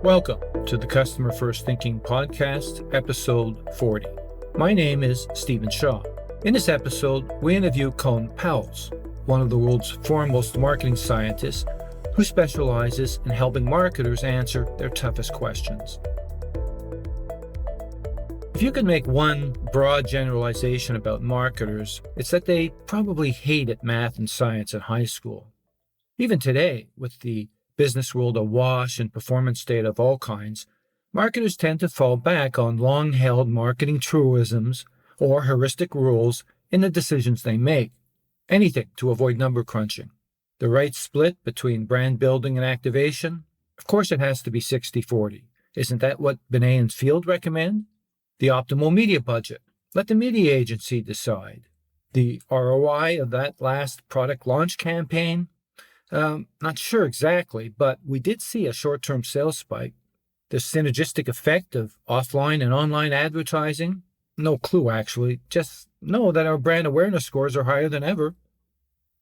Welcome to the Customer First Thinking Podcast, episode 40. My name is Stephen Shaw. In this episode, we interview Koen Pauwels, one of the world's foremost marketing scientists who specializes in helping marketers answer their toughest questions. If you could make one broad generalization about marketers, it's that they probably hated math and science in high school. Even today, with the business world awash in performance data of all kinds, marketers tend to fall back on long-held marketing truisms or heuristic rules in the decisions they make, anything to avoid number crunching. The right split between brand building and activation? Of course it has to be 60-40. Isn't that what Binet and Field recommend? The optimal media budget? Let the media agency decide. The ROI of that last product launch campaign? Not sure exactly, but we did see a short-term sales spike. The synergistic effect of offline and online advertising? No clue, actually. Just know that our brand awareness scores are higher than ever.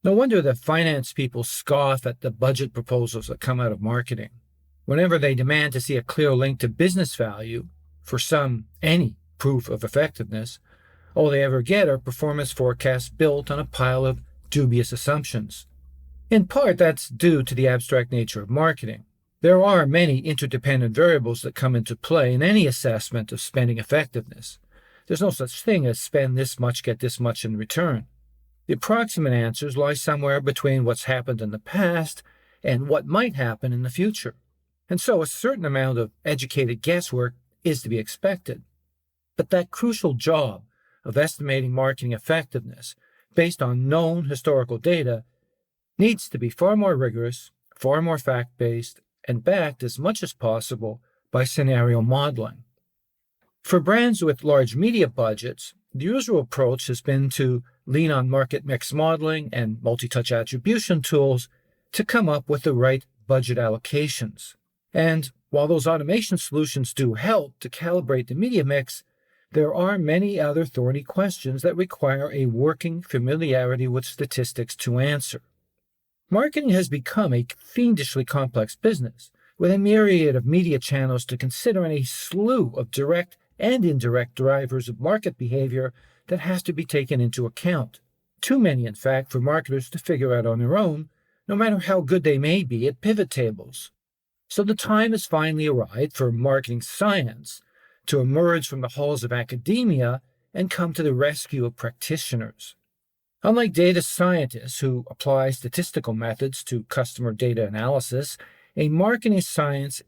No wonder that finance people scoff at the budget proposals that come out of marketing. Whenever they demand to see a clear link to business value, for some, any proof of effectiveness, all they ever get are performance forecasts built on a pile of dubious assumptions. In part, that's due to the abstract nature of marketing. There are many interdependent variables that come into play in any assessment of spending effectiveness. There's no such thing as spend this much, get this much in return. The approximate answers lie somewhere between what's happened in the past and what might happen in the future. And so a certain amount of educated guesswork is to be expected. But that crucial job of estimating marketing effectiveness based on known historical data needs to be far more rigorous, far more fact-based, and backed as much as possible by scenario modeling. For brands with large media budgets, the usual approach has been to lean on market mix modeling and multi-touch attribution tools to come up with the right budget allocations. And while those automation solutions do help to calibrate the media mix, there are many other thorny questions that require a working familiarity with statistics to answer. Marketing has become a fiendishly complex business, with a myriad of media channels to consider and a slew of direct and indirect drivers of market behavior that has to be taken into account. Too many, in fact, for marketers to figure out on their own, no matter how good they may be at pivot tables. So the time has finally arrived for marketing science to emerge from the halls of academia and come to the rescue of practitioners. Unlike data scientists who apply statistical methods to customer data analysis, a marketing scientist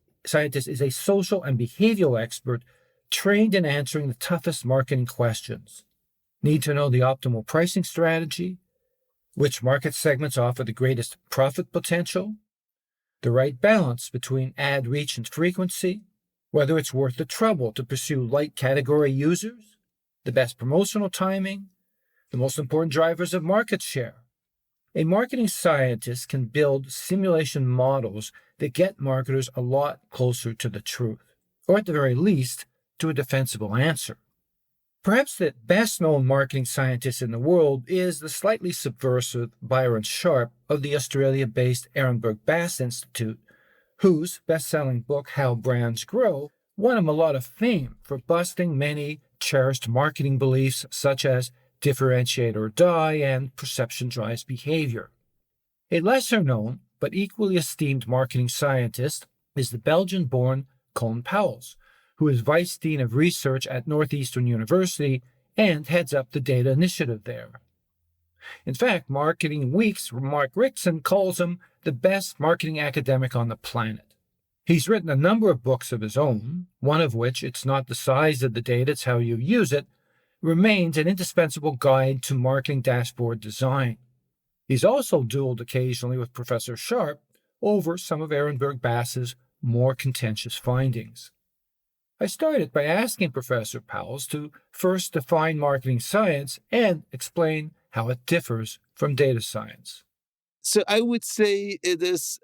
is a social and behavioral expert trained in answering the toughest marketing questions. Need to know the optimal pricing strategy? Which market segments offer the greatest profit potential? The right balance between ad reach and frequency? Whether it's worth the trouble to pursue light category users? The best promotional timing? The most important drivers of market share. A marketing scientist can build simulation models that get marketers a lot closer to the truth, or at the very least, to a defensible answer. Perhaps the best-known marketing scientist in the world is the slightly subversive Byron Sharp of the Australia-based Ehrenberg Bass Institute, whose best-selling book, How Brands Grow, won him a lot of fame for busting many cherished marketing beliefs such as differentiate or die, and perception drives behavior. A lesser-known, but equally esteemed marketing scientist is the Belgian-born Koen Pauwels, who is Vice Dean of Research at Northeastern University and heads up the data initiative there. In fact, Marketing Week's Mark Rickson calls him the best marketing academic on the planet. He's written a number of books of his own, one of which, It's Not the Size of the Data, It's How You Use It, remains an indispensable guide to marketing dashboard design. He's also dueled occasionally with Professor Sharp over some of Ehrenberg Bass's more contentious findings. I started by asking Professor Pauwels to first define marketing science and explain how it differs from data science. So I would say it is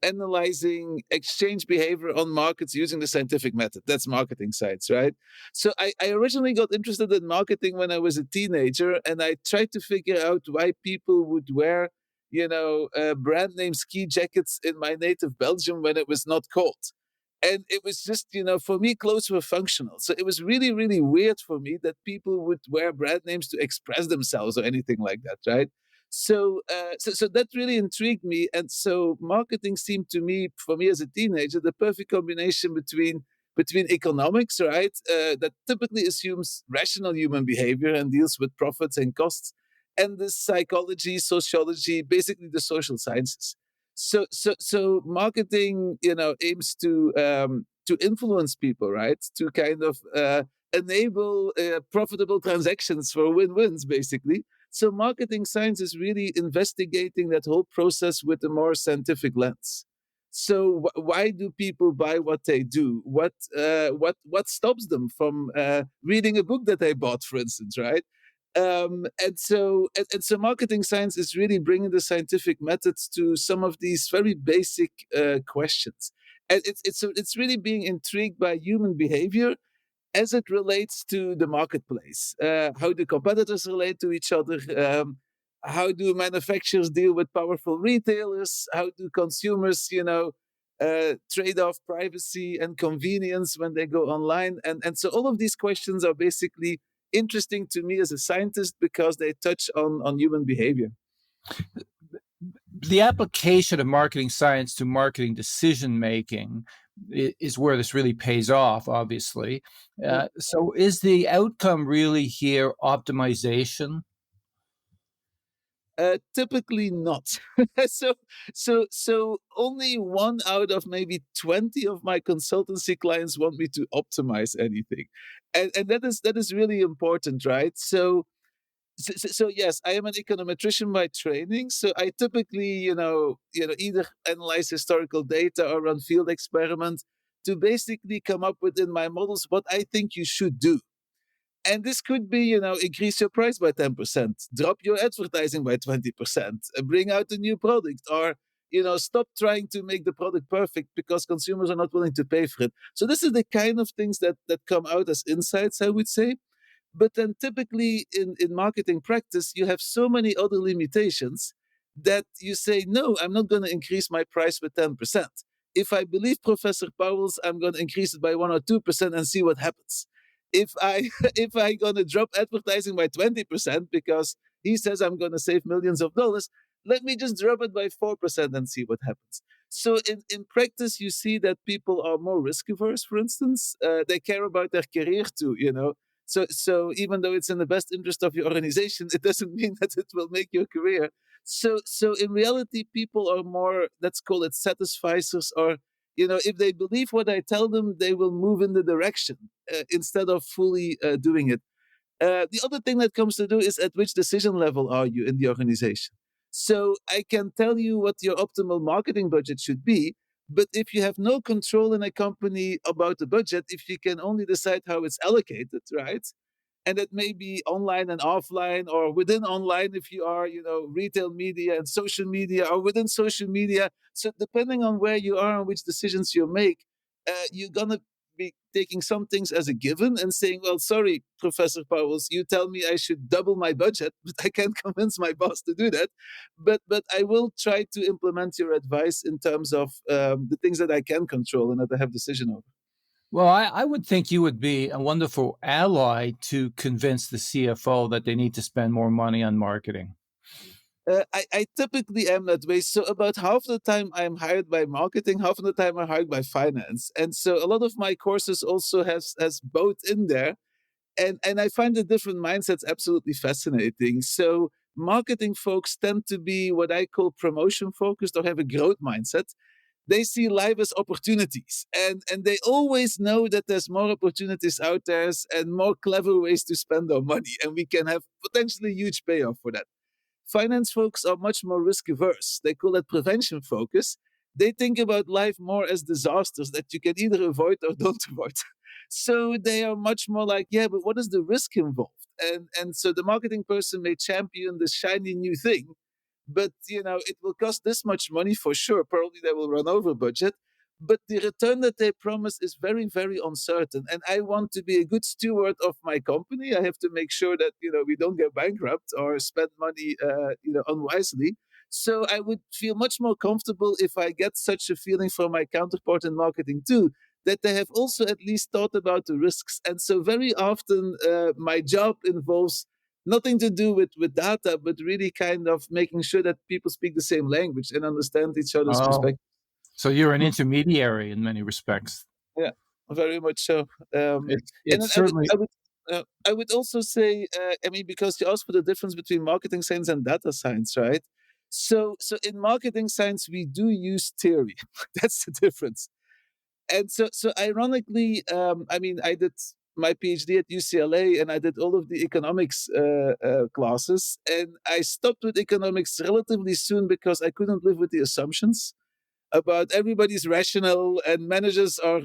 analyzing exchange behavior on markets using the scientific method. That's marketing science, right? So I originally got interested in marketing when I was a teenager, and I tried to figure out why people would wear, brand name ski jackets in my native Belgium when it was not cold. And it was just, for me, clothes were functional. So it was really, really weird for me that people would wear brand names to express themselves or anything like that, right? So that really intrigued me. And so marketing seemed to me, for me as a teenager, the perfect combination between economics, right, that typically assumes rational human behavior and deals with profits and costs, and the psychology, sociology, basically the social sciences. So marketing, aims to influence people, right? To kind of enable profitable transactions for win-wins, basically. So marketing science is really investigating that whole process with a more scientific lens. So why do people buy what they do? What stops them from reading a book that they bought, for instance, right? And so marketing science is really bringing the scientific methods to some of these very basic questions, and it's really being intrigued by human behavior as it relates to the marketplace. How do competitors relate to each other? How do manufacturers deal with powerful retailers? How do consumers, trade off privacy and convenience when they go online? And so all of these questions are basically interesting to me as a scientist because they touch on human behavior. The application of marketing science to marketing decision making is where this really pays off, obviously. So, is the outcome really here optimization? Typically not. so, so only one out of maybe 20 of my consultancy clients want me to optimize anything, and that is really important, right? So yes, I am an econometrician by training. So I typically, either analyze historical data or run field experiments to basically come up with in my models what I think you should do. And this could be, increase your price by 10%, drop your advertising by 20%, bring out a new product, or, stop trying to make the product perfect because consumers are not willing to pay for it. So this is the kind of things that come out as insights, I would say. But then typically in marketing practice, you have so many other limitations that you say, no, I'm not going to increase my price with 10%. If I believe Professor Powell's, I'm going to increase it by 1 or 2% and see what happens. If I if I gonna drop advertising by 20% because he says I'm gonna save millions of dollars, let me just drop it by 4% and see what happens. So in practice, you see that people are more risk averse. For instance, they care about their career too. So even though it's in the best interest of your organization, it doesn't mean that it will make your career. So in reality, people are more, let's call it satisficers, or if they believe what I tell them, they will move in the direction instead of fully doing it. The other thing that comes to do is at which decision level are you in the organization. So I can tell you what your optimal marketing budget should be, but if you have no control in a company about the budget, if you can only decide how it's allocated, right? And that may be online and offline, or within online if you are, retail media and social media, or within social media. So depending on where you are and which decisions you make, you're gonna be taking some things as a given and saying, well, sorry, Professor Powers, you tell me I should double my budget, but I can't convince my boss to do that. But I will try to implement your advice in terms of the things that I can control and that I have decision over. Well, I would think you would be a wonderful ally to convince the CFO that they need to spend more money on marketing. I typically am that way. So about half the time I'm hired by marketing, half of the time I'm hired by finance. And so a lot of my courses also has both in there. And I find the different mindsets absolutely fascinating. So marketing folks tend to be what I call promotion focused or have a growth mindset. They see life as opportunities, and they always know that there's more opportunities out there and more clever ways to spend our money, and we can have potentially huge payoff for that. Finance folks are much more risk averse. They call it prevention focus. They think about life more as disasters that you can either avoid or don't avoid. So they are much more like, yeah, but what is the risk involved? And so the marketing person may champion this shiny new thing, but it will cost this much money for sure. Probably they will run over budget, but the return that they promise is very, very uncertain. And I want to be a good steward of my company. I have to make sure that we don't get bankrupt or spend money unwisely. So I would feel much more comfortable if I get such a feeling from my counterpart in marketing too, that they have also at least thought about the risks. And so very often my job involves nothing to do with data, but really kind of making sure that people speak the same language and understand each other's Oh, perspective. so you're an intermediary in many respects. Yeah, very much so. And then It's certainly I would also say, I mean, because you asked for the difference between marketing science and data science, right? So in marketing science, we do use theory. That's the difference. And so ironically, I mean, I did my PhD at UCLA, and I did all of the economics classes, and I stopped with economics relatively soon because I couldn't live with the assumptions about everybody's rational, and managers are,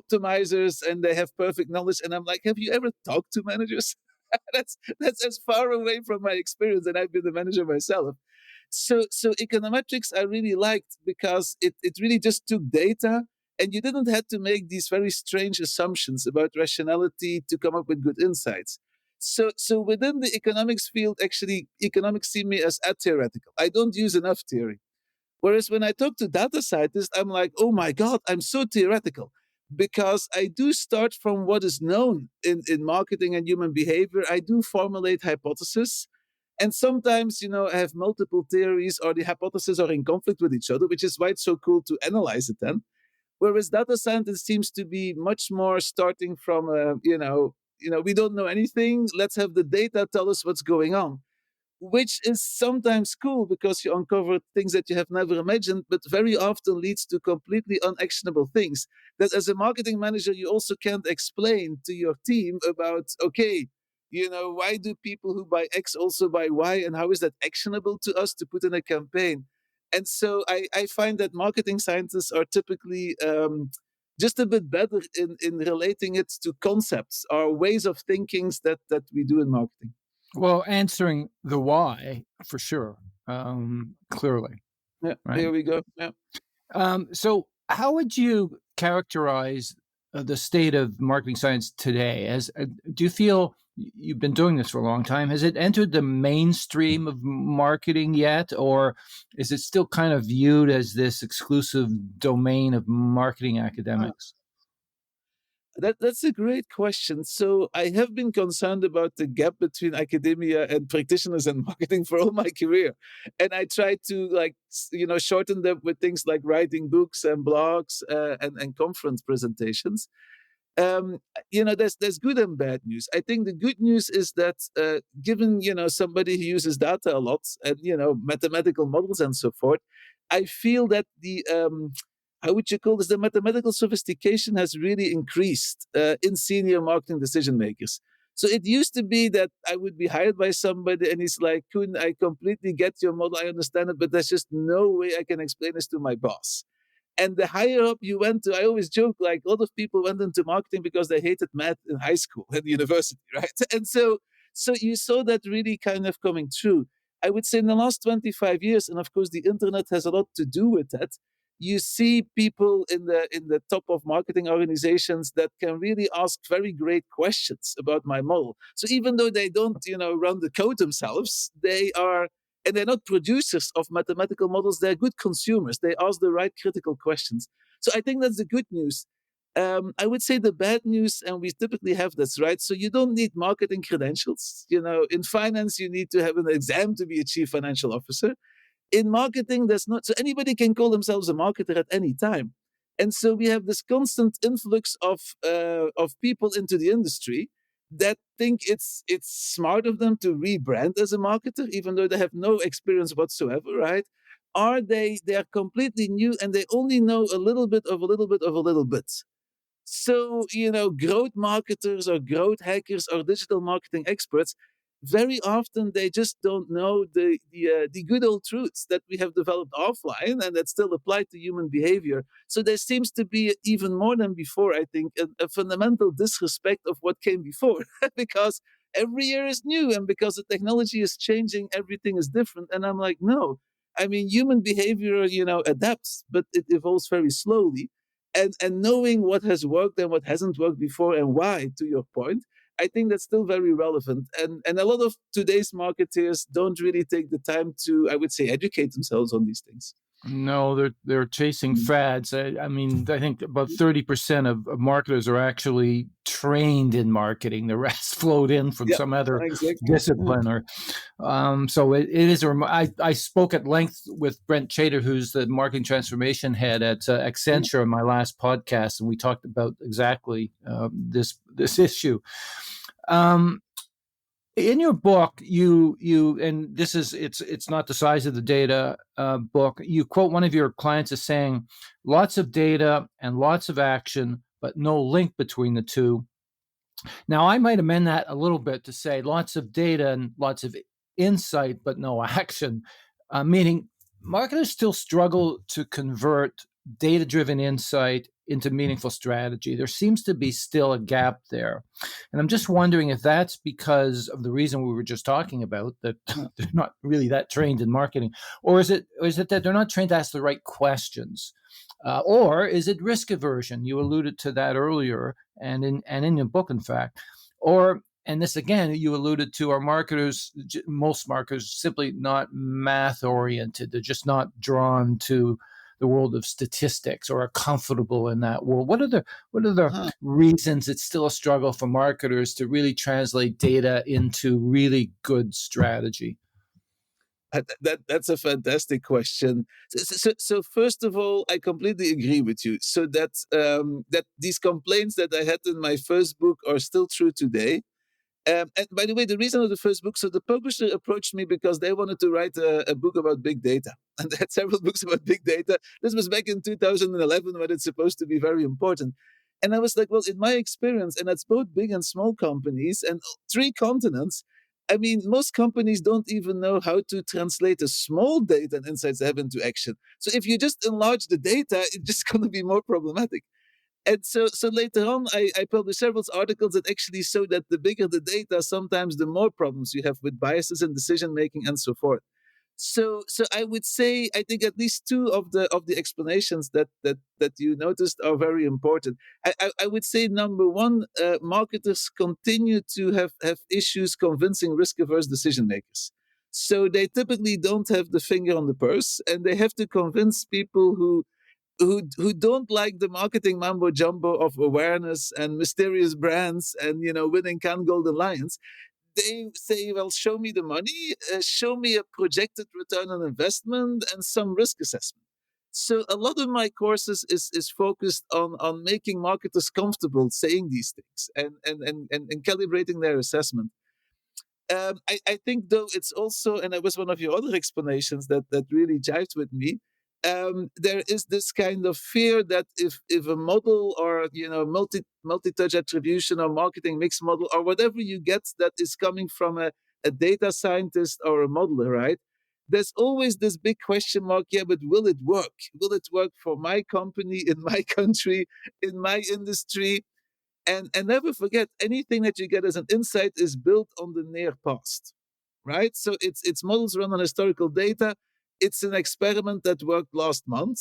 optimizers, and they have perfect knowledge. And I'm like, have you ever talked to managers? That's as far away from my experience, and I've been the manager myself. So econometrics I really liked because it really just took data, and you didn't have to make these very strange assumptions about rationality to come up with good insights. So within the economics field, actually, economics see me as theoretical. I don't use enough theory. Whereas when I talk to data scientists, I'm like, oh my God, I'm so theoretical because I do start from what is known in marketing and human behavior. I do formulate hypotheses. And sometimes, I have multiple theories or the hypotheses are in conflict with each other, which is why it's so cool to analyze it then. Whereas data scientist seems to be much more starting from, we don't know anything. Let's have the data tell us what's going on, which is sometimes cool because you uncover things that you have never imagined, but very often leads to completely unactionable things that as a marketing manager, you also can't explain to your team about, okay, why do people who buy X also buy Y, and how is that actionable to us to put in a campaign? And so I find that marketing scientists are typically just a bit better in relating it to concepts or ways of thinkings that we do in marketing. well, answering the why for sure, clearly, Yeah, right? here we go. Yeah. So how would you characterize the state of marketing science today? Do you feel you've been doing this for a long time? Has it entered the mainstream of marketing yet, or is it still kind of viewed as this exclusive domain of marketing Ah, academics? that's a great question. So I have been concerned about the gap between academia and practitioners and marketing for all my career, and I try to shorten them with things like writing books and blogs and conference presentations. um, there's good and bad news. I think the good news is that given somebody who uses data a lot and mathematical models and so forth, I feel that the how would you call this? The mathematical sophistication has really increased in senior marketing decision makers. So it used to be that I would be hired by somebody and he's like, Koen, I completely get your model, I understand it, but there's just no way I can explain this to my boss. And the higher up you went to, I always joke, like a lot of people went into marketing because they hated math in high school and university, right? And so you saw that really kind of coming true. I would say in the last 25 years, and of course the internet has a lot to do with that, you see people in the top of marketing organizations that can really ask very great questions about my model. So even though they don't, run the code themselves, they are, and they're not producers of mathematical models, they're good consumers. They ask the right critical questions. So I think that's the good news. I would say the bad news, and we typically have this, right? So you don't need marketing credentials. In finance, you need to have an exam to be a chief financial officer. In marketing, there's not, so anybody can call themselves a marketer at any time. And so we have this constant influx of people into the industry that think it's smart of them to rebrand as a marketer, even though they have no experience whatsoever, right? Are they are completely new and they only know a little bit of a little bit of a little bit. So, growth marketers or growth hackers or digital marketing experts, very often they just don't know the good old truths that we have developed offline and that still apply to human behavior. So there seems to be even more than before, I think, a fundamental disrespect of what came before because every year is new and because the technology is changing, everything is different. And I'm like, no. I mean, human behavior, adapts, but it evolves very slowly, and knowing what has worked and what hasn't worked before and why, to your point, I think that's still very relevant. And a lot of today's marketeers don't really take the time to, I would say, educate themselves on these things. No, they're chasing Mm. fads. I mean, I think about 30% of marketers are actually trained in marketing. The rest flowed in from Yeah, some other exactly. Yeah. discipline. Or so it is. I spoke at length with Brent Chater, who's the marketing transformation head at Mm. Accenture, in my last podcast, and we talked about exactly this issue. Um, in your book, you and this is it's not the size of the data book. You quote one of your clients as saying, "Lots of data and lots of action, but no link between the two." Now, I might amend that a little bit to say lots of data and lots of insight, but no action, meaning marketers still struggle to convert data driven insight into meaningful strategy. There seems to be still a gap there. And I'm just wondering if that's because of the reason we were just talking about, that they're not really that trained in marketing, or is it that they're not trained to ask the right questions? Or is it risk aversion? You alluded to that earlier, and in your book, in fact. Or, and this again, you alluded to, are marketers, most marketers, simply not math oriented. They're just not drawn to the world of statistics or are comfortable in that world. What are the Huh. reasons it's still a struggle for marketers to really translate data into really good strategy? That's a fantastic question. So first of all, I completely agree with you. So that these complaints that I had in my first book are still true today. And by the way, the reason of the first book, so the publisher approached me because they wanted to write a book about big data. And they had several books about big data. This was back in 2011 when it's supposed to be very important. And I was like, well, in my experience, and that's both big and small companies and three continents, I mean, most companies don't even know how to translate a small data and insights they have into action. So if you just enlarge the data, it's just going to be more problematic. And so later on, I published several articles that actually show that the bigger the data, sometimes the more problems you have with biases in decision making and so forth. So I would say I think at least two of the explanations that you noticed are very important. I would say number one, marketers continue to have issues convincing risk averse decision makers. So they typically don't have the finger on the purse, and they have to convince people who don't like the marketing mambo jumbo of awareness and mysterious brands and winning Cannes Golden Lions. They say, well, show me the money, show me a projected return on investment and some risk assessment. So a lot of my courses is focused on making marketers comfortable saying these things and calibrating their assessment. I think though it's also, and that was one of your other explanations that really jived with me. There is this kind of fear that if a model or multi touch attribution or marketing mix model or whatever you get that is coming from a data scientist or a modeler, right? There's always this big question mark. Yeah, but will it work? Will it work for my company in my country in my industry? And never forget, anything that you get as an insight is built on the near past, right? So it's models run on historical data. It's an experiment that worked last month.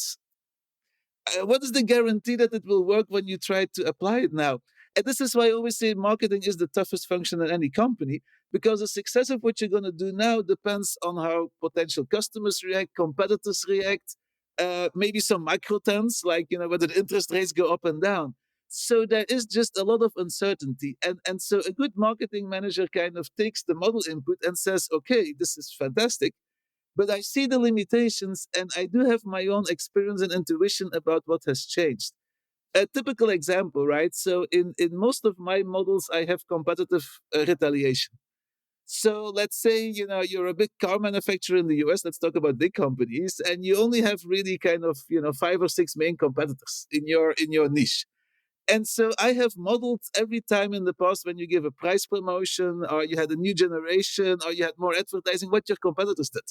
What is the guarantee that it will work when you try to apply it now? And this is why I always say marketing is the toughest function in any company, because the success of what you're going to do now depends on how potential customers react, competitors react, maybe some micro trends like whether the interest rates go up and down. So there is just a lot of uncertainty, and so a good marketing manager kind of takes the model input and says, okay, this is fantastic, but I see the limitations and I do have my own experience and intuition about what has changed. A typical example, right? So in most of my models, I have competitive retaliation. So let's say you're a big car manufacturer in the US. Let's talk about big companies, and you only have really kind of five or six main competitors in your niche. And so I have modeled every time in the past when you give a price promotion or you had a new generation or you had more advertising, what your competitors did.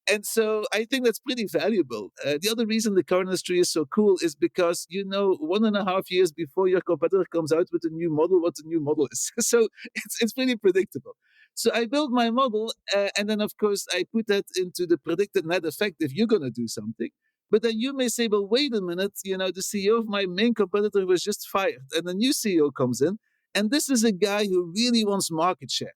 And so I think that's pretty valuable. The other reason the car industry is so cool is because 1.5 years before your competitor comes out with a new model, what the new model is. So it's pretty predictable. So I build my model, and then of course I put that into the predicted net effect if you're going to do something. But then you may say, well, wait a minute, the CEO of my main competitor was just fired, and a new CEO comes in, and this is a guy who really wants market share.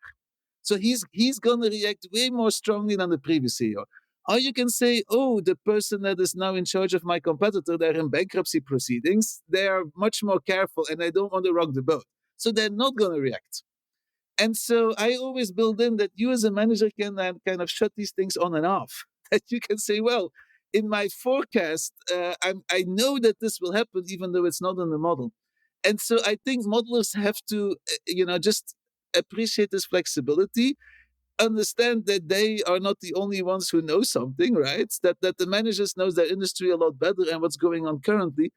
So he's going to react way more strongly than the previous CEO. Or you can say, oh, the person that is now in charge of my competitor, they're in bankruptcy proceedings. They are much more careful and I don't want to rock the boat. So they're not going to react. And so I always build in that you as a manager can then kind of shut these things on and off. That you can say, well, in my forecast, I know that this will happen, even though it's not in the model. And so I think modelers have to, just appreciate this flexibility, understand that they are not the only ones who know something, right? That the managers knows their industry a lot better and what's going on currently.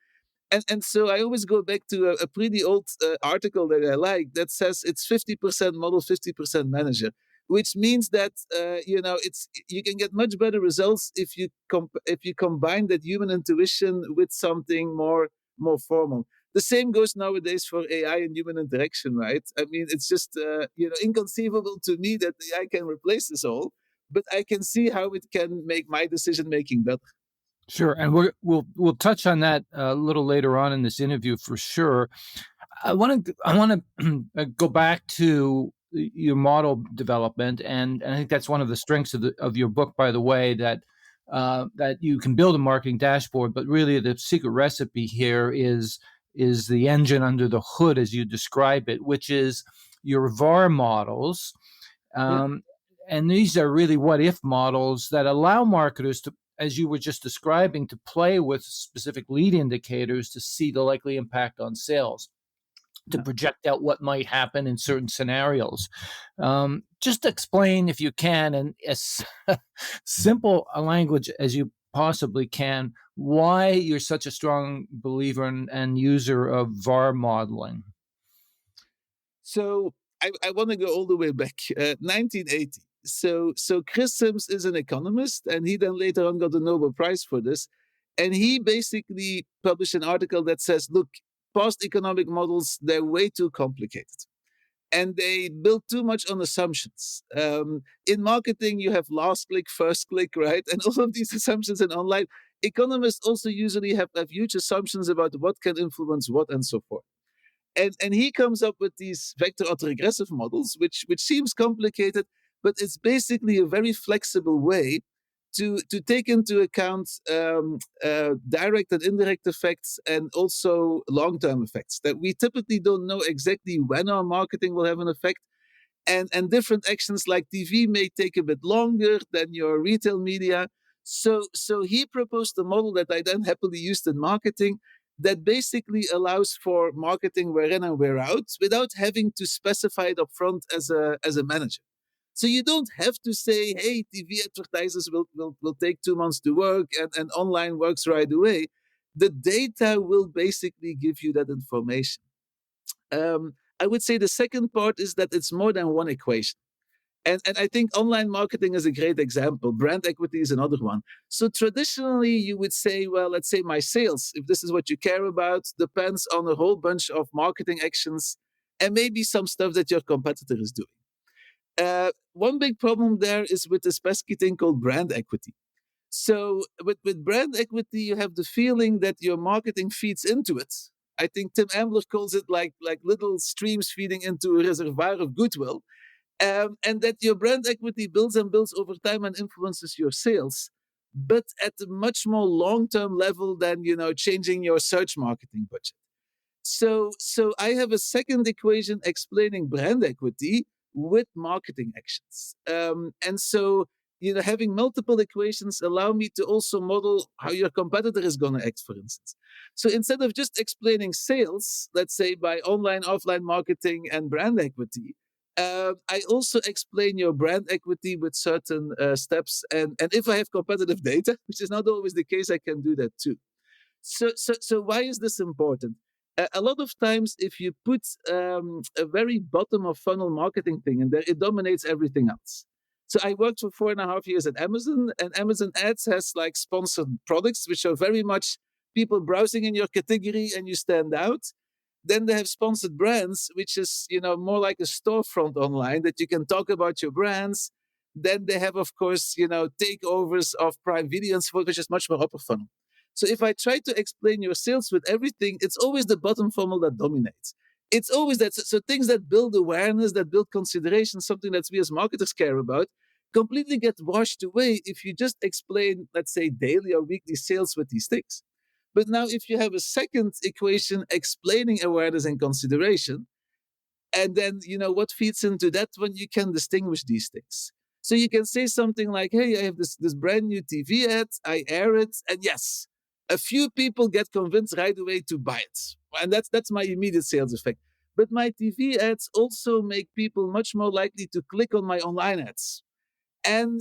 And so I always go back to a pretty old article that I like that says it's 50% model, 50% manager, which means that it's you can get much better results if you combine that human intuition with something more formal. The same goes nowadays for AI and human interaction, right? I mean, it's just inconceivable to me that AI can replace us all, but I can see how it can make my decision making better. Sure, and we'll touch on that a little later on in this interview for sure. I want to go back to your model development, and I think that's one of the strengths of your book, by the way, that you can build a marketing dashboard, but really the secret recipe here is the engine under the hood, as you describe it, which is your VAR models. Yeah. And these are really what if models that allow marketers to, as you were just describing, to play with specific lead indicators to see the likely impact on sales, to project out what might happen in certain scenarios. Just explain, if you can, in as simple a language as you possibly can, why you're such a strong believer and user of VAR modeling. So I want to go all the way back, 1980. So Chris Sims is an economist, and he then later on got the Nobel Prize for this. And he basically published an article that says, look, past economic models, they're way too complicated. And they build too much on assumptions. In marketing, you have last click, first click, right? And all of these assumptions in online. Economists also usually have huge assumptions about what can influence what and so forth. And he comes up with these vector autoregressive models, which seems complicated, but it's basically a very flexible way to take into account direct and indirect effects and also long-term effects that we typically don't know exactly when our marketing will have an effect. And different actions like TV may take a bit longer than your retail media. So he proposed a model that I then happily used in marketing that basically allows for marketing where in and where out without having to specify it upfront as a manager. So you don't have to say, hey, TV advertisers will take 2 months to work and online works right away. The data will basically give you that information. I would say the second part is that it's more than one equation. And I think online marketing is a great example. Brand equity is another one. So traditionally, you would say, well, let's say my sales, if this is what you care about, depends on a whole bunch of marketing actions and maybe some stuff that your competitor is doing. One big problem there is with this pesky thing called brand equity. So with brand equity, you have the feeling that your marketing feeds into it. I think Tim Ambler calls it like little streams feeding into a reservoir of goodwill. And that your brand equity builds and builds over time and influences your sales, but at a much more long-term level than changing your search marketing budget. So I have a second equation explaining brand equity with marketing actions. And so having multiple equations allow me to also model how your competitor is going to act, for instance. So instead of just explaining sales, let's say by online, offline marketing and brand equity, I also explain your brand equity with certain steps. And if I have competitive data, which is not always the case, I can do that too. So why is this important? A lot of times, if you put a very bottom of funnel marketing thing in there, it dominates everything else. So I worked for 4.5 years at Amazon, and Amazon Ads has like sponsored products, which are very much people browsing in your category and you stand out. Then they have sponsored brands, which is more like a storefront online that you can talk about your brands. Then they have, of course, takeovers of Prime Video and so forth, which is much more upper funnel. So if I try to explain your sales with everything, it's always the bottom funnel that dominates. It's always that. So things that build awareness, that build consideration, something that we as marketers care about, completely get washed away if you just explain, let's say, daily or weekly sales with these things. But now, if you have a second equation explaining awareness and consideration, and then, what feeds into that one, you can distinguish these things. So you can say something like, hey, I have this brand new TV ad, I air it, and yes, a few people get convinced right away to buy it. And that's my immediate sales effect. But my TV ads also make people much more likely to click on my online ads. And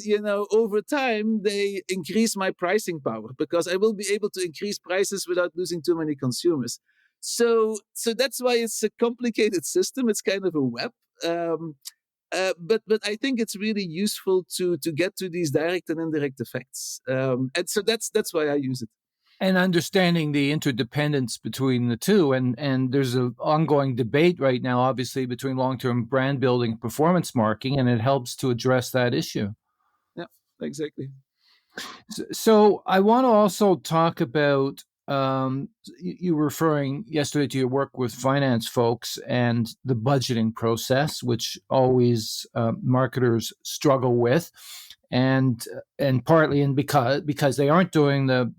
over time they increase my pricing power because I will be able to increase prices without losing too many consumers. So that's why it's a complicated system. It's kind of a web. um, but I think it's really useful to get to these direct and indirect effects, and so that's why I use it. And understanding the interdependence between the two, and there's an ongoing debate right now, obviously, between long-term brand building and performance marketing, and it helps to address that issue. Yeah, exactly. So I want to also talk about, you were referring yesterday to your work with finance folks and the budgeting process, which always marketers struggle with, and partly and because they aren't doing the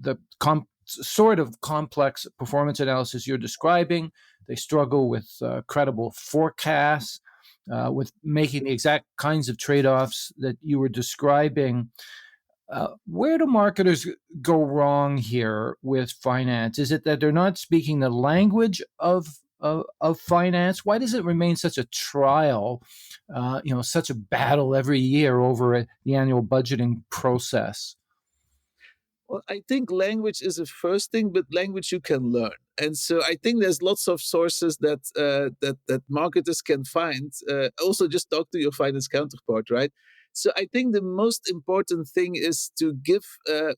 sort of complex performance analysis you're describing. They struggle with credible forecasts, with making the exact kinds of trade-offs that you were describing. Where do marketers go wrong here with finance? Is it that they're not speaking the language of finance? Why does it remain such a trial, such a battle every year over the annual budgeting process? Well, I think language is a first thing, but language you can learn. And so I think there's lots of sources that marketers can find. Also, just talk to your finance counterpart, right? So I think the most important thing is to give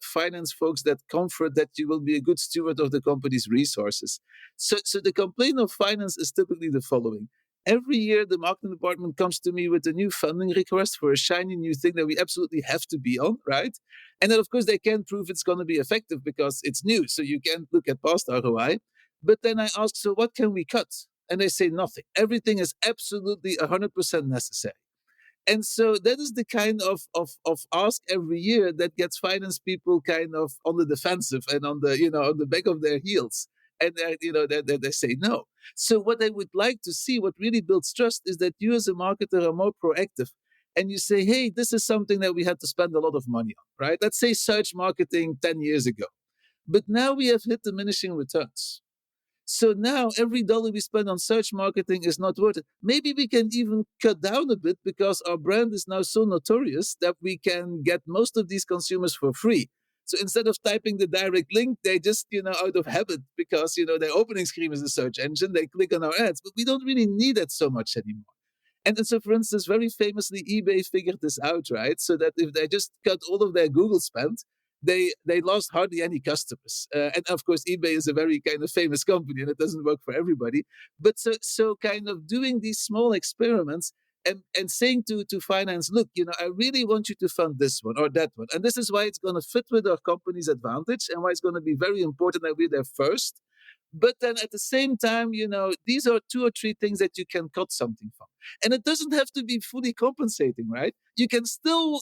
finance folks that comfort that you will be a good steward of the company's resources. So the complaint of finance is typically the following. Every year, the marketing department comes to me with a new funding request for a shiny new thing that we absolutely have to be on, right? And then, of course, they can't prove it's going to be effective because it's new. So you can't look at past ROI. But then I ask, so what can we cut? And they say nothing. Everything is absolutely 100% necessary. And so that is the kind of ask every year that gets finance people kind of on the defensive and on the on the back of their heels, and they say no. So what I would like to see, what really builds trust, is that you as a marketer are more proactive, and you say, hey, this is something that we had to spend a lot of money on, right? Let's say search marketing 10 years ago, but now we have hit diminishing returns. So now every dollar we spend on search marketing is not worth it. Maybe we can even cut down a bit because our brand is now so notorious that we can get most of these consumers for free. So instead of typing the direct link, they just, out of habit, because, their opening screen is a search engine, they click on our ads, but we don't really need that so much anymore. And so, for instance, very famously, eBay figured this out, right? So that if they just cut all of their Google spend, they lost hardly any customers. And of course, eBay is a very kind of famous company, and it doesn't work for everybody. But so kind of doing these small experiments and saying to finance, look, I really want you to fund this one or that one, and this is why it's going to fit with our company's advantage, and why it's going to be very important that we're there first. But then at the same time, these are two or three things that you can cut something from. And it doesn't have to be fully compensating, right? You can still,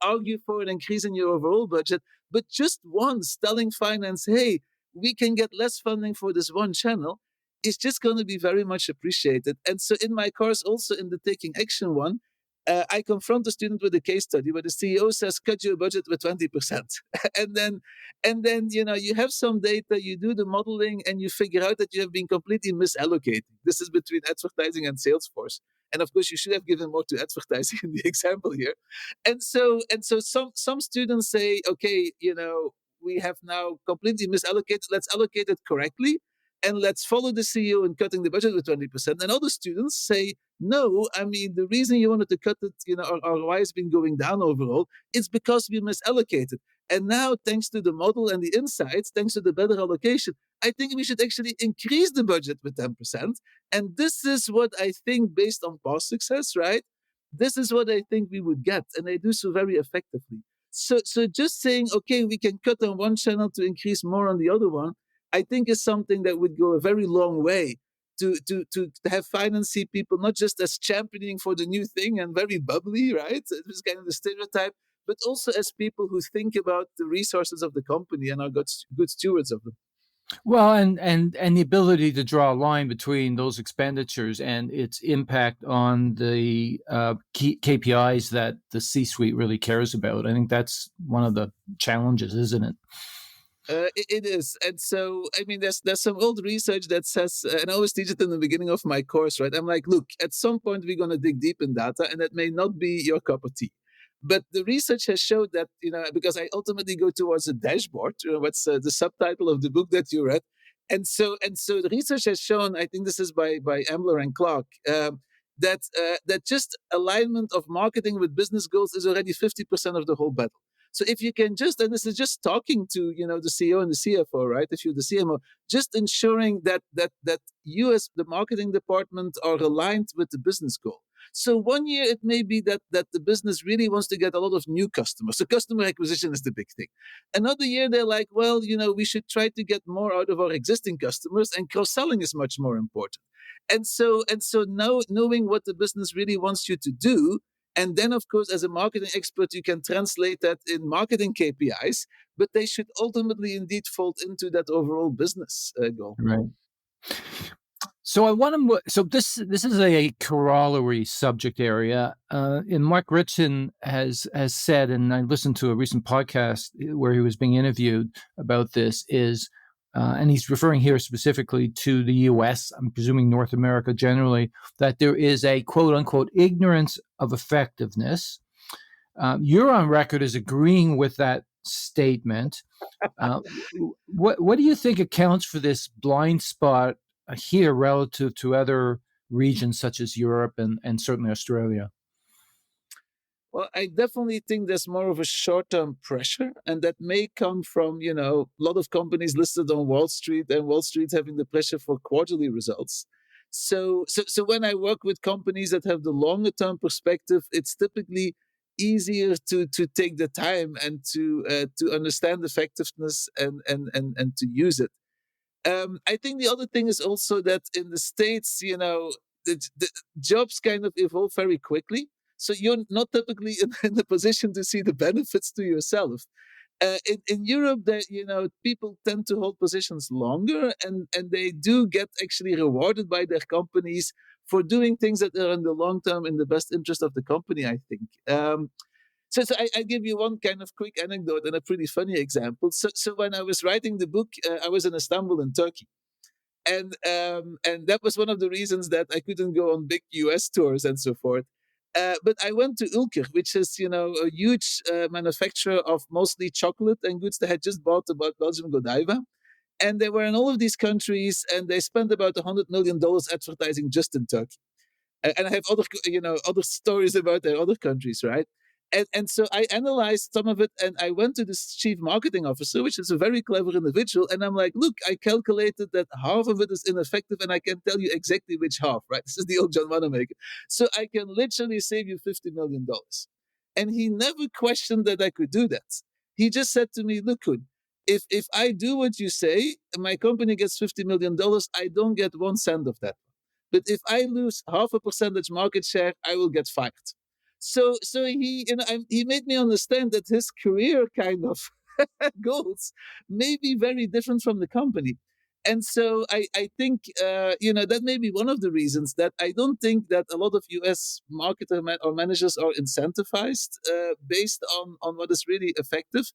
argue for an increase in your overall budget, but just once telling finance, hey, we can get less funding for this one channel, is just going to be very much appreciated. And so in my course, also in the Taking Action one, I confront the student with a case study where the CEO says, cut your budget with 20%. and then you have some data, you do the modeling, and you figure out that you have been completely misallocating. This is between advertising and Salesforce. And of course, you should have given more to advertising in the example here. And so some students say, okay, we have now completely misallocated. Let's allocate it correctly, and let's follow the CEO in cutting the budget with 20%. And other students say, no, I mean, the reason you wanted to cut it, our ROI has been going down overall, it's because we misallocated. And now, thanks to the model and the insights, thanks to the better allocation, I think we should actually increase the budget with 10%. And this is what I think, based on past success, right? This is what I think we would get. And they do so very effectively. So just saying, okay, we can cut on one channel to increase more on the other one, I think is something that would go a very long way to have financing people not just as championing for the new thing and very bubbly, right? It was kind of the stereotype, but also as people who think about the resources of the company and are good stewards of them. Well, and the ability to draw a line between those expenditures and its impact on the key KPIs that the C-suite really cares about. I think that's one of the challenges, isn't it? It is, and so I mean, there's some old research that says, and I always teach it in the beginning of my course, right? I'm like, look, at some point we're gonna dig deep in data, and that may not be your cup of tea. But the research has showed that, because I ultimately go towards a dashboard, what's the subtitle of the book that you read, and so the research has shown, I think this is by Ambler and Clark, that just alignment of marketing with business goals is already 50% of the whole battle. So if you can just, and this is just talking to the CEO and the CFO, right? If you're the CMO, just ensuring that you as the marketing department are aligned with the business goal. So one year it may be that the business really wants to get a lot of new customers. So customer acquisition is the big thing. Another year they're like, well, we should try to get more out of our existing customers, and cross selling is much more important. And so now knowing what the business really wants you to do, and then, of course, as a marketing expert, you can translate that in marketing KPIs, but they should ultimately indeed fold into that overall business goal. Right. So I want to. So this is a corollary subject area. And Mark Ritson has said, and I listened to a recent podcast where he was being interviewed about this. And he's referring here specifically to the U.S., I'm presuming North America generally, that there is a quote unquote ignorance of effectiveness. You're on record as agreeing with that statement. What do you think accounts for this blind spot here relative to other regions such as Europe and certainly Australia? Well, I definitely think there's more of a short-term pressure, and that may come from, a lot of companies listed on Wall Street, and Wall Street having the pressure for quarterly results. So when I work with companies that have the longer-term perspective, it's typically easier to take the time and to understand effectiveness and to use it. I think the other thing is also that in the States, the jobs kind of evolve very quickly. So you're not typically in the position to see the benefits to yourself. In Europe, people tend to hold positions longer, and they do get actually rewarded by their companies for doing things that are in the long term in the best interest of the company, I think. So I give you one kind of quick anecdote and a pretty funny example. So when I was writing the book, I was in Istanbul in Turkey. And that was one of the reasons that I couldn't go on big US tours and so forth. But I went to Ulker, which is a huge manufacturer of mostly chocolate and goods. They had just bought about Belgium Godiva, and they were in all of these countries, and they spent about $100 million advertising just in Turkey. And I have other stories about their other countries, right? And so I analyzed some of it, and I went to this chief marketing officer, which is a very clever individual. And I'm like, look, I calculated that half of it is ineffective, and I can tell you exactly which half, right? This is the old John Wanamaker. So I can literally save you $50 million. And he never questioned that I could do that. He just said to me, look, Koen, if I do what you say, and my company gets $50 million, I don't get 1 cent of that. But if I lose half a percentage market share, I will get fired. So he made me understand that his career kind of goals may be very different from the company. And so I think that may be one of the reasons that I don't think that a lot of US marketers or managers are incentivized based on what is really effective.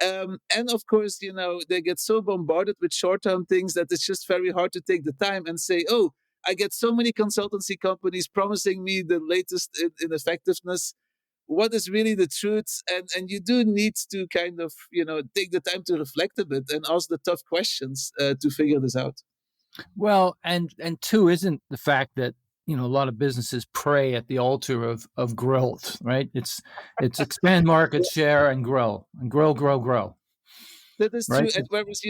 And of course, they get so bombarded with short-term things that it's just very hard to take the time and say, oh, I get so many consultancy companies promising me the latest in effectiveness. What is really the truth? And you do need to kind of, take the time to reflect a bit and ask the tough questions to figure this out. Well, and two, isn't the fact that a lot of businesses pray at the altar of growth, right? It's expand market share and grow, grow, That is true. right? And whereas,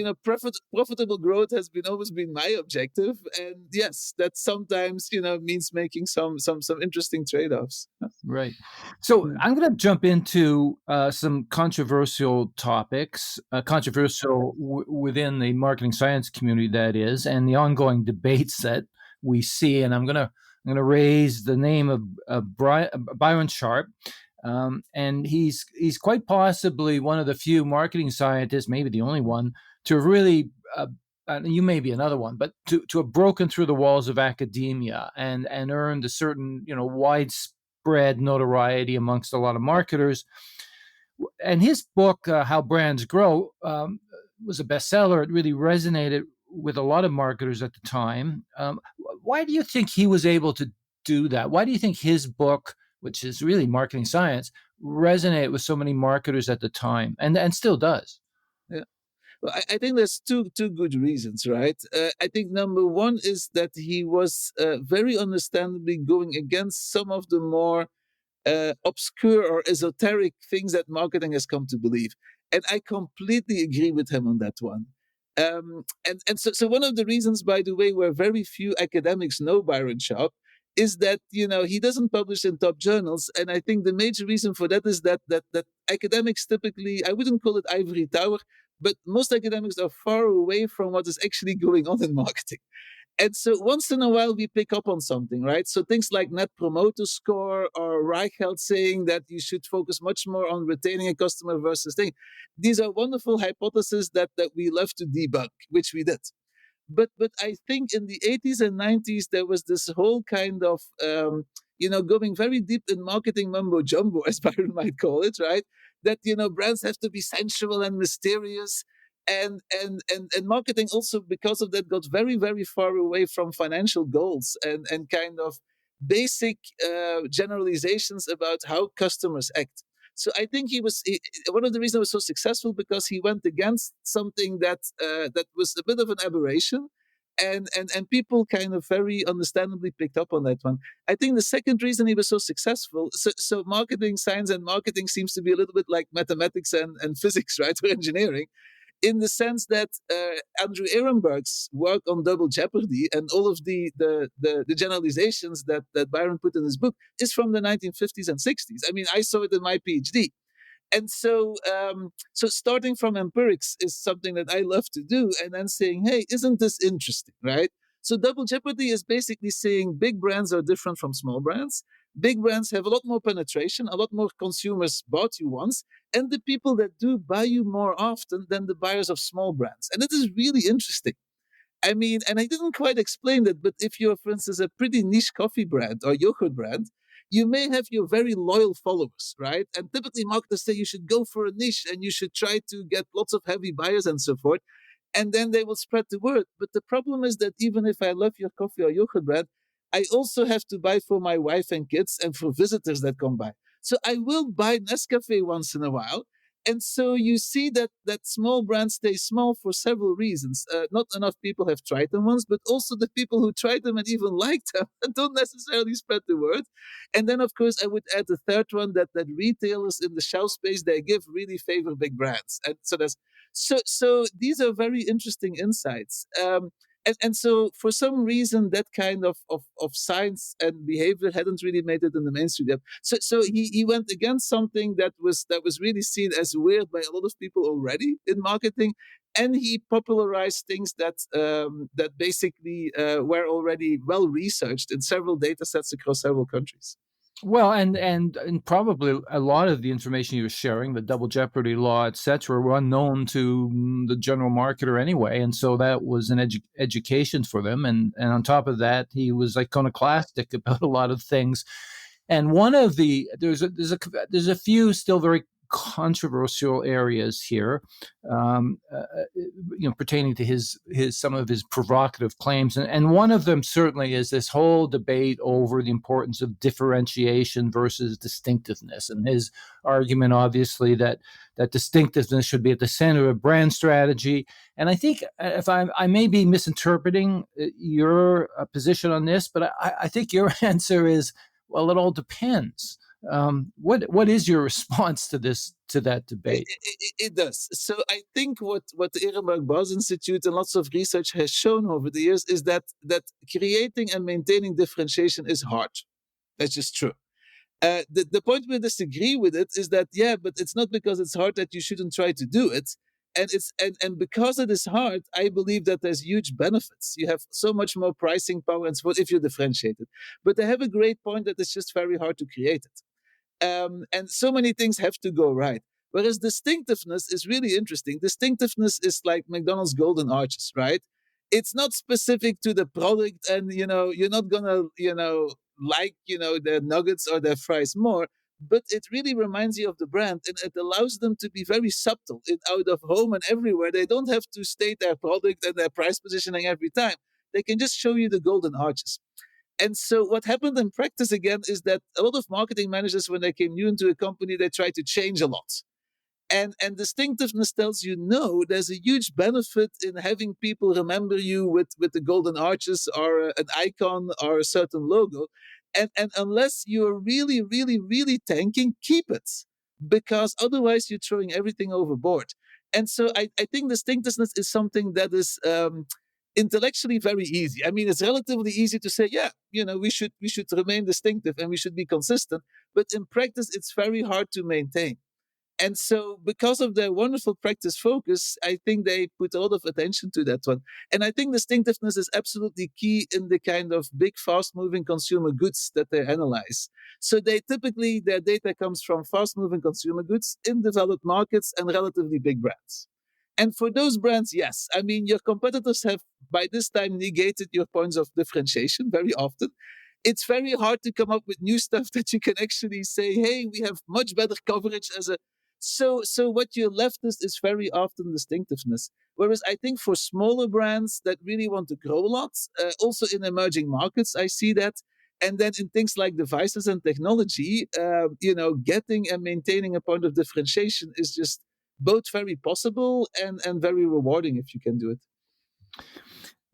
profitable growth has always been my objective. And yes, that sometimes, means making some interesting trade-offs. Right. So Mm. I'm going to jump into some controversial topics, controversial within the marketing science community, that is, and the ongoing debates that we see. And I'm gonna raise the name of Byron Sharp. And he's quite possibly one of the few marketing scientists, maybe the only one, to really you may be another one, but to have broken through the walls of academia and earned a certain widespread notoriety amongst a lot of marketers. And his book, How Brands Grow, was a bestseller. It really resonated with a lot of marketers at the time. Why do you think he was able to do that? Why do you think his book, which is really marketing science, resonated with so many marketers at the time and still does? Yeah. Well, I think there's two good reasons, right? I think number one is that he was very understandably going against some of the more obscure or esoteric things that marketing has come to believe. And I completely agree with him on that one. And so one of the reasons, by the way, where very few academics know Byron Sharp is that he doesn't publish in top journals, and I think the major reason for that is that academics typically, I wouldn't call it ivory tower, but most academics are far away from what is actually going on in marketing. And so once in a while we pick up on something, right? So things like Net Promoter Score or Reichelt saying that you should focus much more on retaining a customer versus thing. These are wonderful hypotheses that we love to debunk, which we did. But I think in the 80s and 90s there was this whole kind of going very deep in marketing mumbo jumbo, as Byron might call it, right? That brands have to be sensual and mysterious, and marketing also because of that got very very far away from financial goals and kind of basic generalizations about how customers act. So I think one of the reasons he was so successful because he went against something that was a bit of an aberration, and people kind of very understandably picked up on that one. I think the second reason he was so successful, so marketing science and marketing seems to be a little bit like mathematics and physics, right, or engineering, in the sense that Andrew Ehrenberg's work on double jeopardy and all of the generalizations that Byron put in his book is from the 1950s and 60s. I mean, I saw it in my PhD. And so starting from empirics is something that I love to do, and then saying, hey, isn't this interesting, right? So double jeopardy is basically saying big brands are different from small brands. Big brands have a lot more penetration, a lot more consumers bought you once, and the people that do buy you more often than the buyers of small brands. And it is really interesting. I mean, and I didn't quite explain that, but if you're, for instance, a pretty niche coffee brand or yogurt brand, you may have your very loyal followers, right? And typically marketers say you should go for a niche and you should try to get lots of heavy buyers and so forth. And then they will spread the word. But the problem is that even if I love your coffee or yogurt brand, I also have to buy for my wife and kids and for visitors that come by. So I will buy Nescafe once in a while. And so you see that small brands stay small for several reasons. Not enough people have tried them once, but also the people who tried them and even liked them don't necessarily spread the word. And then, of course, I would add the third one that retailers in the shelf space they give really favor big brands, and so these are very interesting insights. And so for some reason that kind of science and behavior hadn't really made it in the mainstream yet. So he went against something that was really seen as weird by a lot of people already in marketing, and he popularized things that basically were already well researched in several data sets across several countries. Well, and probably a lot of the information you were sharing, the double jeopardy law, et cetera, were unknown to the general marketer anyway, and so that was an education for them. And on top of that, he was iconoclastic about a lot of things. And one of there's a few still very controversial areas here, pertaining to his some of his provocative claims, and one of them certainly is this whole debate over the importance of differentiation versus distinctiveness, and his argument, obviously, that distinctiveness should be at the center of brand strategy. And I think if I may be misinterpreting your position on this, but I think your answer is, well, it all depends. What is your response to that debate? It does. So I think what the Ehrenberg Buzz Institute and lots of research has shown over the years is that creating and maintaining differentiation is hard. That's just true. The point we disagree with it is that, yeah, but it's not because it's hard that you shouldn't try to do it. And because it is hard, I believe that there's huge benefits. You have so much more pricing power and so forth if you differentiate it. But they have a great point that it's just very hard to create it. And so many things have to go right. Whereas distinctiveness is really interesting. Distinctiveness is like McDonald's golden arches, right? It's not specific to the product, and you're not gonna, like, their nuggets or their fries more, but it really reminds you of the brand, and it allows them to be very subtle in out of home and everywhere. They don't have to state their product and their price positioning every time. They can just show you the golden arches. And so what happened in practice again is that a lot of marketing managers, when they came new into a company, they tried to change a lot. And distinctiveness tells you no, there's a huge benefit in having people remember you with the golden arches or an icon or a certain logo. And unless you're really, really, really tanking, keep it. Because otherwise you're throwing everything overboard. And so I think distinctiveness is something that is intellectually very easy. I mean, it's relatively easy to say, yeah, we should remain distinctive and we should be consistent. But in practice, it's very hard to maintain. And so, because of their wonderful practice focus, I think they put a lot of attention to that one. And I think distinctiveness is absolutely key in the kind of big, fast moving consumer goods that they analyze. So, their data comes from fast moving consumer goods in developed markets and relatively big brands. And for those brands, yes, I mean, your competitors have by this time negated your points of differentiation very often. It's very hard to come up with new stuff that you can actually say, hey, we have much better coverage as a so what you're left is very often distinctiveness. Whereas I think for smaller brands that really want to grow a lot, also in emerging markets, I see that. And then in things like devices and technology, getting and maintaining a point of differentiation is just both very possible and very rewarding if you can do it.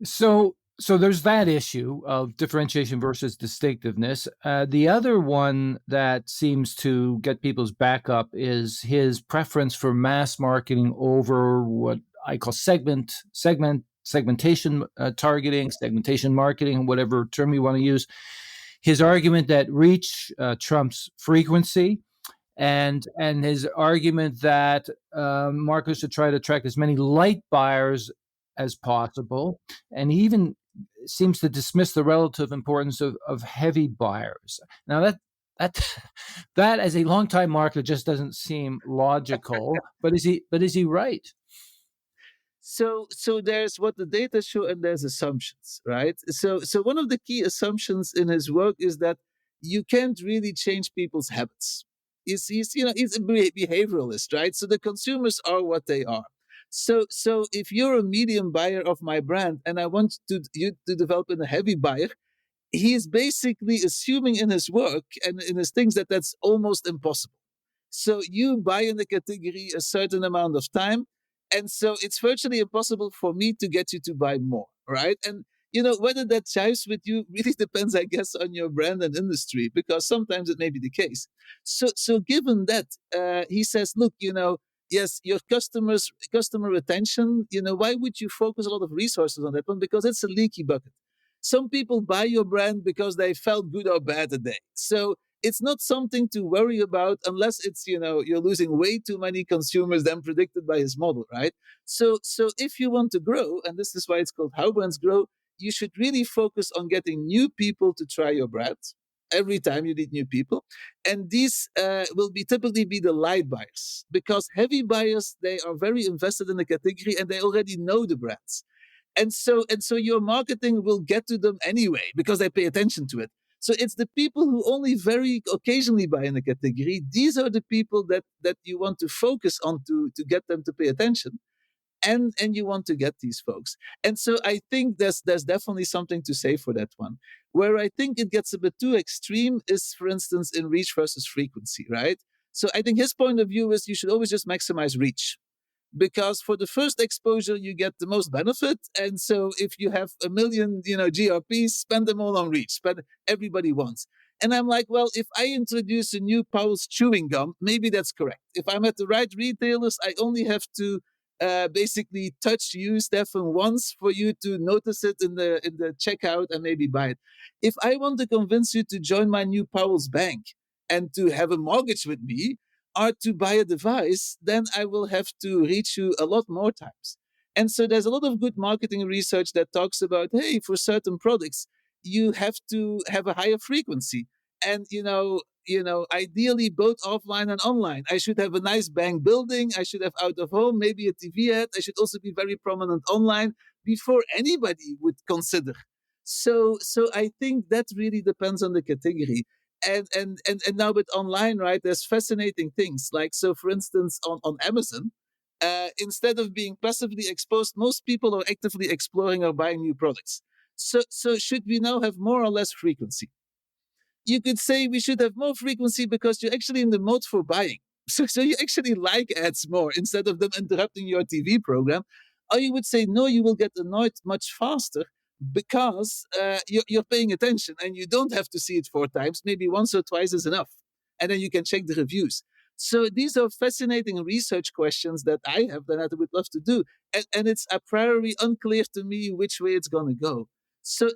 So there's that issue of differentiation versus distinctiveness. The other one that seems to get people's back up is his preference for mass marketing over what I call segmentation targeting, segmentation marketing, whatever term you want to use. His argument that reach trumps frequency, and his argument that marketers should try to attract as many light buyers as possible, and he even seems to dismiss the relative importance of heavy buyers. Now that that as a longtime marketer just doesn't seem logical. But is he right? So there's what the data show and there's assumptions, right? So one of the key assumptions in his work is that you can't really change people's habits. He's a behavioralist, right? So the consumers are what they are. So if you're a medium buyer of my brand and I want you to develop in a heavy buyer, he is basically assuming in his work and in his things that that's almost impossible. So you buy in the category a certain amount of time, and so it's virtually impossible for me to get you to buy more, right? And whether that jives with you really depends, I guess, on your brand and industry, because sometimes it may be the case. So given that, he says, look, yes, your customer retention, why would you focus a lot of resources on that one? Because it's a leaky bucket. Some people buy your brand because they felt good or bad a day. So it's not something to worry about unless it's, you're losing way too many consumers than predicted by his model, right? So if you want to grow, and this is why it's called How Brands Grow, you should really focus on getting new people to try your brand. Every time you need new people, and these will typically be the light buyers, because heavy buyers, they are very invested in the category and they already know the brands. And so your marketing will get to them anyway because they pay attention to it. So it's the people who only very occasionally buy in a category. These are the people that you want to focus on to get them to pay attention. And you want to get these folks. And so I think there's definitely something to say for that one. Where I think it gets a bit too extreme is, for instance, in reach versus frequency, right? So I think his point of view is you should always just maximize reach, because for the first exposure you get the most benefit. And so if you have a million grps, spend them all on reach, but everybody wants. And I'm like, well, if I introduce a new Powell's chewing gum, maybe that's correct. If I'm at the right retailers, I only have to basically touch you, Stefan, once for you to notice it in the checkout and maybe buy it. If I want to convince you to join my new Powell's bank and to have a mortgage with me, are to buy a device, then I will have to reach you a lot more times. And so there's a lot of good marketing research that talks about, hey, for certain products, you have to have a higher frequency. And ideally both offline and online. I should have a nice bank building. I should have out of home, maybe a TV ad. I should also be very prominent online before anybody would consider. So I think that really depends on the category. And now with online, right, there's fascinating things. Like, so for instance, on Amazon, instead of being passively exposed, most people are actively exploring or buying new products. So should we now have more or less frequency? You could say we should have more frequency because you're actually in the mode for buying. So you actually like ads more instead of them interrupting your TV program. Or you would say, no, you will get annoyed much faster because you're paying attention and you don't have to see it 4 times. Maybe once or twice is enough. And then you can check the reviews. So these are fascinating research questions that I have that I would love to do. And it's a priori unclear to me which way it's going to go. So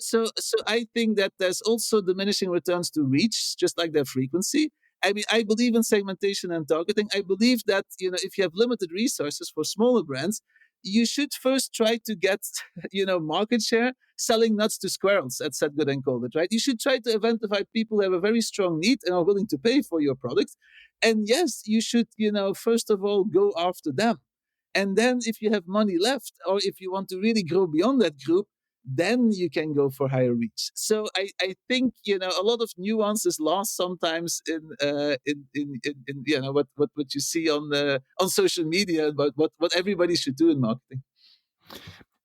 I think that there's also diminishing returns to reach, just like their frequency. I mean, I believe in segmentation and targeting. I believe that if you have limited resources for smaller brands, you should first try to get market share selling nuts to squirrels, as Seth Godin called it, right? You should try to identify people who have a very strong need and are willing to pay for your product. And yes, you should first of all go after them. And then if you have money left, or if you want to really grow beyond that group, then you can go for higher reach. So I think a lot of nuance is lost sometimes in what you see on social media about what everybody should do in marketing.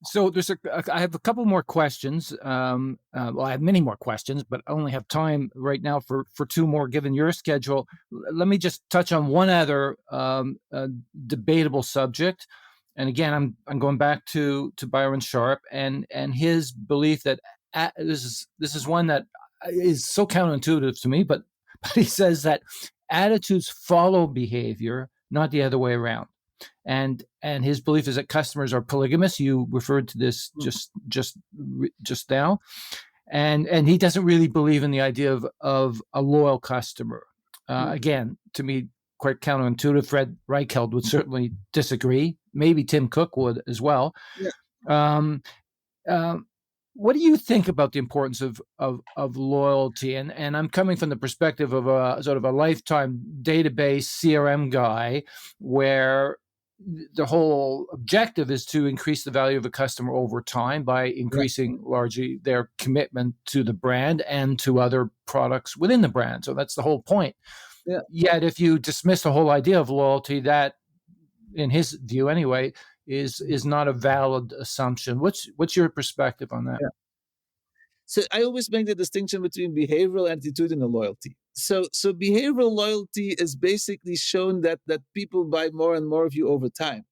So I have a couple more questions. Well, I have many more questions, but I only have time right now for two more, given your schedule. Let me just touch on one other debatable subject. And again, I'm going back to Byron Sharp and his belief that this is one that is so counterintuitive to me, but he says that attitudes follow behavior, not the other way around. And his belief is that customers are polygamous. You referred to this just now, and he doesn't really believe in the idea of a loyal customer. Again, to me, quite counterintuitive. Fred Reichheld would certainly disagree. Maybe Tim Cook would as well. Yeah. What do you think about the importance of loyalty? And I'm coming from the perspective of a sort of a lifetime database CRM guy, where the whole objective is to increase the value of a customer over time by increasing largely their commitment to the brand and to other products within the brand. So that's the whole point. Yeah. Yet if you dismiss the whole idea of loyalty, that, in his view anyway, is not a valid assumption. What's your perspective on that? Yeah. So I always make the distinction between behavioral and attitudinal loyalty. So behavioral loyalty is basically shown that people buy more and more of you over time.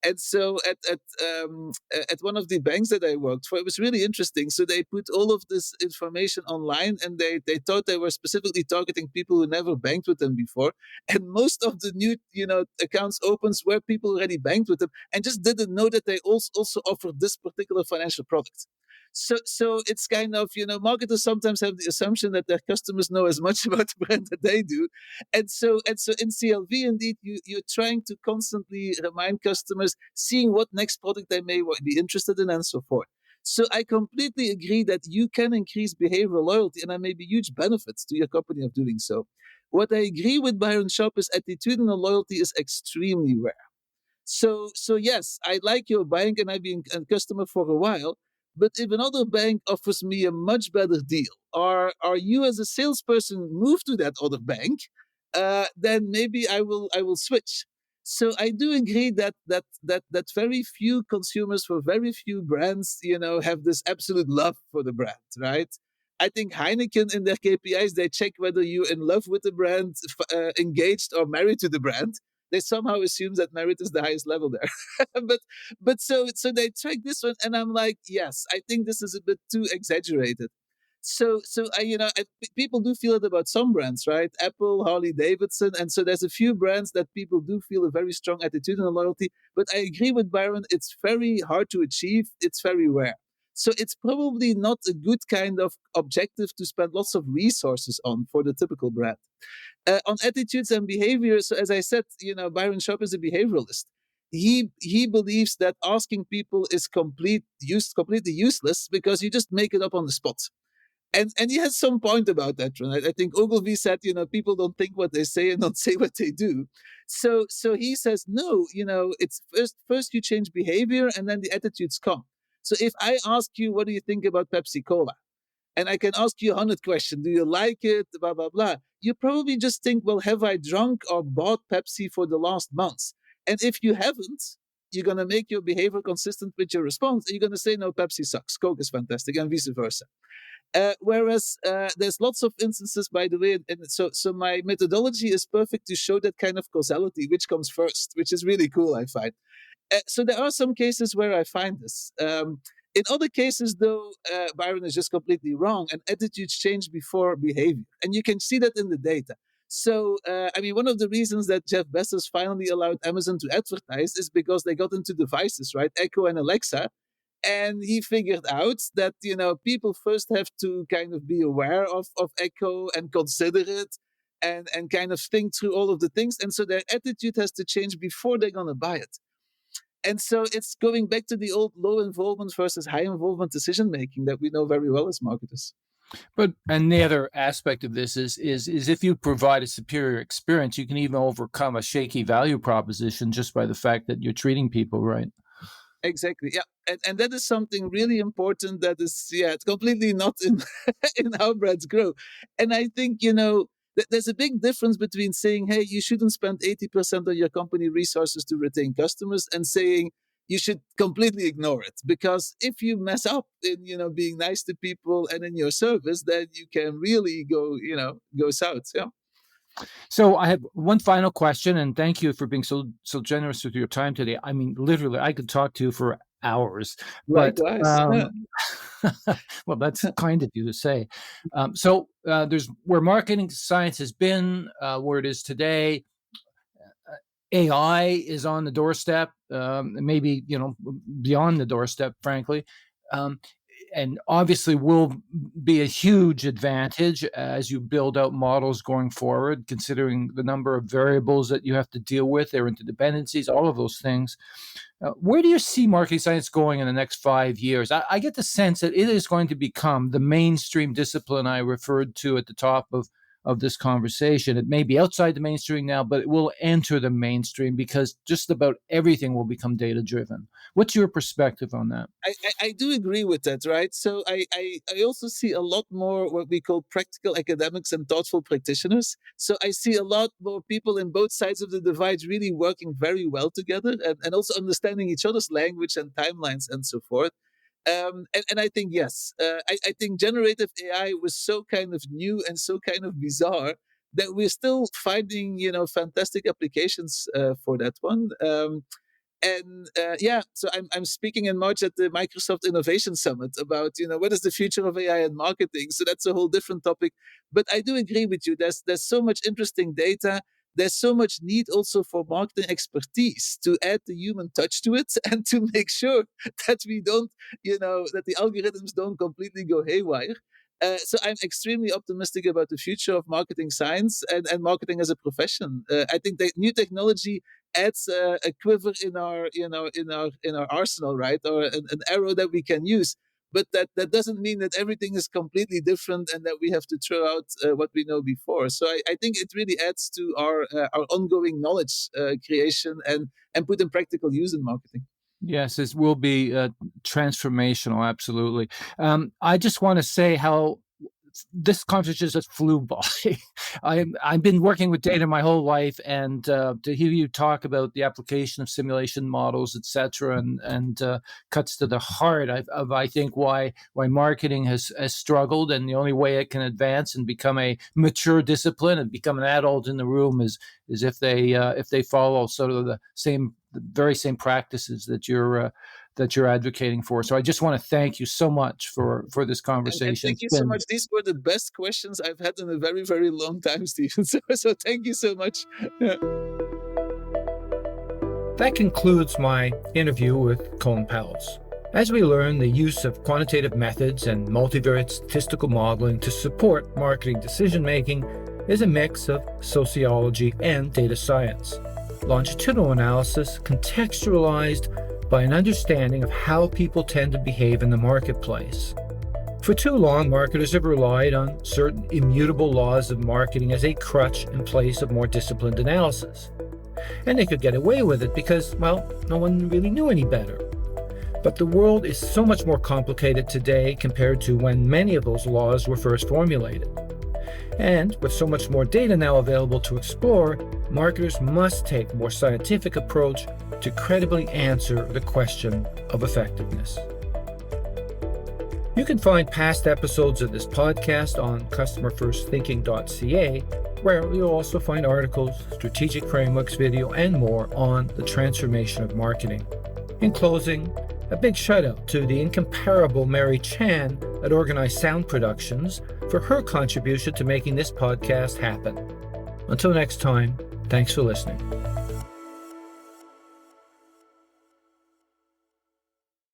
And so at one of the banks that I worked for, it was really interesting. So they put all of this information online, and they thought they were specifically targeting people who never banked with them before. And most of the new accounts opens were people already banked with them and just didn't know that they also offered this particular financial product. So it's kind of, marketers sometimes have the assumption that their customers know as much about the brand that they do. And so in CLV, indeed, you're trying to constantly remind customers, seeing what next product they may be interested in and so forth. So I completely agree that you can increase behavioral loyalty, and there may be huge benefits to your company of doing so. What I agree with Byron Sharp is attitudinal loyalty is extremely rare. So yes, I like your bank and I've been a customer for a while. But if another bank offers me a much better deal, or you as a salesperson move to that other bank, then maybe I will switch. So I do agree that very few consumers for very few brands, have this absolute love for the brand, right? I think Heineken in their KPIs, they check whether you're in love with the brand, engaged or married to the brand. They somehow assume that merit is the highest level there. but so they track this one, and I'm like, yes, I think this is a bit too exaggerated. So people do feel it about some brands, right? Apple, Harley Davidson, and so there's a few brands that people do feel a very strong attitudinal loyalty. But I agree with Byron; it's very hard to achieve. It's very rare. So it's probably not a good kind of objective to spend lots of resources on for the typical brand. On attitudes and behavior, so as I said, Byron Sharp is a behavioralist. He believes that asking people is completely useless because you just make it up on the spot. And he has some point about that, right? I think Ogilvy said, people don't think what they say and don't say what they do. So he says, no, it's first you change behavior and then the attitudes come. So if I ask you, what do you think about Pepsi Cola? And I can ask you 100 questions. Do you like it? Blah, blah, blah. You probably just think, well, have I drunk or bought Pepsi for the last month? And if you haven't, you're going to make your behavior consistent with your response. And you're going to say, no, Pepsi sucks. Coke is fantastic, and vice versa. Whereas there's lots of instances, by the way, and so my methodology is perfect to show that kind of causality, which comes first, which is really cool, I find. So there are some cases where I find this. In other cases, though, Byron is just completely wrong, and attitudes change before behavior, and you can see that in the data. So, one of the reasons that Jeff Bezos finally allowed Amazon to advertise is because they got into devices, right? Echo and Alexa, and he figured out that people first have to kind of be aware of Echo and consider it, and kind of think through all of the things, and so their attitude has to change before they're going to buy it. And so it's going back to the old low involvement versus high involvement decision making that we know very well as marketers. And the other aspect of this is if you provide a superior experience, you can even overcome a shaky value proposition just by the fact that you're treating people right. Exactly. Yeah. And that is something really important that is, it's completely not in in how brands grow. And I think, there's a big difference between saying, hey, you shouldn't spend 80% of your company resources to retain customers, and saying you should completely ignore it. Because if you mess up in, being nice to people and in your service, then you can really go south. Yeah. So I have one final question, and thank you for being so generous with your time today. I mean, literally, I could talk to you for hours, but Likewise. well, that's kind of you to say. There's where marketing science has been, where it is today. AI is on the doorstep, maybe beyond the doorstep, frankly. And obviously will be a huge advantage as you build out models going forward, considering the number of variables that you have to deal with, their interdependencies, all of those things. Where do you see marketing science going in the next 5 years? I get the sense that it is going to become the mainstream discipline I referred to at the top of this conversation. It may be outside the mainstream now, but it will enter the mainstream because just about everything will become data-driven. What's your perspective on that? I do agree with that, right? So I also see a lot more what we call practical academics and thoughtful practitioners. So I see a lot more people in both sides of the divide really working very well together, and also understanding each other's language and timelines and so forth. And I think, yes, I think generative AI was so kind of new and so kind of bizarre that we're still finding, fantastic applications for that one. So I'm speaking in March at the Microsoft Innovation Summit about what is the future of AI and marketing. So that's a whole different topic. But I do agree with you. There's so much interesting data. There's so much need also for marketing expertise to add the human touch to it and to make sure that we don't, that the algorithms don't completely go haywire. So I'm extremely optimistic about the future of marketing science and marketing as a profession. I think that new technology adds a quiver in our arsenal, right, or an arrow that we can use. But that doesn't mean that everything is completely different and that we have to throw out what we know before. So I think it really adds to our ongoing knowledge creation and put in practical use in marketing. Yes, this will be transformational. Absolutely. I just want to say how this conversation just flew by. I've been working with data my whole life, and to hear you talk about the application of simulation models, et cetera, and cuts to the heart of I think why marketing has struggled, and the only way it can advance and become a mature discipline and become an adult in the room is if they follow sort of the very same practices that you're advocating for. So I just want to thank you so much for this conversation. And thank you so much. These were the best questions I've had in a very, very long time, Stephen. So thank you so much. Yeah. That concludes my interview with Koen Pauwels. As we learn the use of quantitative methods and multivariate statistical modeling to support marketing decision-making is a mix of sociology and data science. Longitudinal analysis contextualized by an understanding of how people tend to behave in the marketplace. For too long, marketers have relied on certain immutable laws of marketing as a crutch in place of more disciplined analysis. And they could get away with it because, well, no one really knew any better. But the world is so much more complicated today compared to when many of those laws were first formulated. And with so much more data now available to explore, marketers must take a more scientific approach to credibly answer the question of effectiveness. You can find past episodes of this podcast on customerfirstthinking.ca, where you'll also find articles, strategic frameworks, video, and more on the transformation of marketing. In closing, a big shout out to the incomparable Mary Chan at Organized Sound Productions for her contribution to making this podcast happen. Until next time, thanks for listening.